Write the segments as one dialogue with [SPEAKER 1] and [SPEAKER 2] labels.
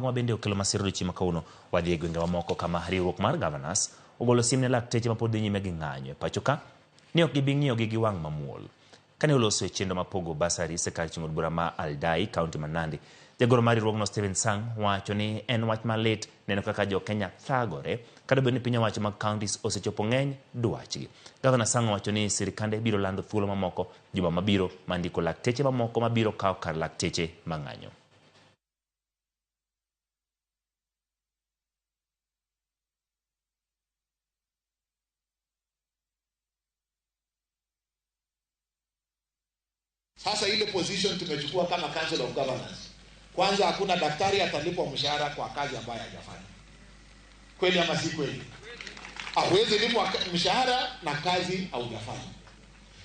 [SPEAKER 1] Bende okelo masiro chieng' makawuono wadhi e gwenge mamoko kama riwruok mar governors ogolo sim ne lakteche ma pod dhi nyime gi ng'anyo e pacho ka ni ok gibi ng'iyogi gi wang' mamuol. Kane oloso e chenro mapogo basari sekar chieng' od bura ma Aldai, kaunti ma Nandi, jagoro mar riwruogno Stephen Sang wacho ni en wach malit neno kaka jo Kenya thagore kada bed ni piny owacho mag counties osechopo ng'eny dwachgi. Gavana Sang wacho ni sirikande biro lando thuolo mamoko juma mabiro mandiko lakteche mamoko mabiro kawo kar lakteche mang'anyo.
[SPEAKER 2] Sasa ile position tumechukua kama Council of Governors. Kwanza hakuna daktari atalipwa mshahara kwa kazi ambayo hajafanya. Kweli ama si kweli? Hawezi lipwa mshahara na kazi haujafanya.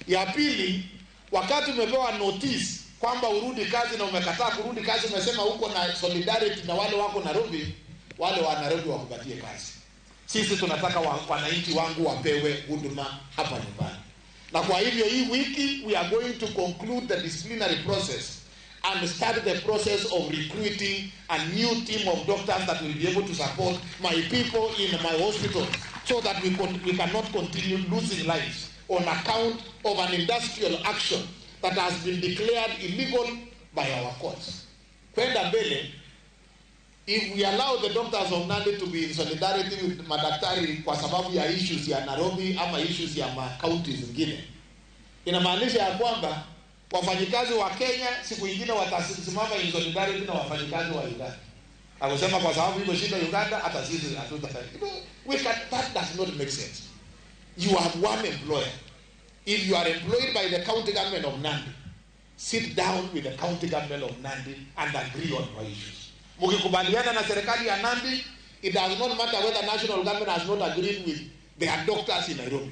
[SPEAKER 2] Ya pili, wakati umepewa notice kwamba urudi kazi na umekataa kurudi kazi, umesema uko na solidarity na wale wako Nairobi, wale wa Nairobi wakupatie kazi. Sisi tunataka wananchi wangu wapewe huduma hapa nyumbani. Na kwa hivyo hii wiki we are going to conclude the disciplinary process and start the process of recruiting a new team of doctors that will be able to support my people in my hospital so that we cannot continue losing lives on account of an industrial action that has been declared illegal by our courts. Kwenda mbele, if we allow the doctors of Nandi to be in solidarity with madaktari kwa sababu ya issues ya Nairobi ama issues ya counties zingine, inamaanisha ya kwamba wafanyikazi wa Kenya siku nyingine watasimama in solidarity na wafanyikazi wa Uganda. Akosema kwa sababu hiyo shida Uganda hata sisi hatutafanya. That does not make sense. You have one employer. If you are employed by the county government of Nandi, sit down with the county government of Nandi and agree on your issues. Mukikubaliana na serikali ya Nandi, it does not matter whether national government has not agreed with their doctors in Nairobi.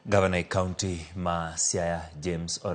[SPEAKER 1] Governor County ma Siaya James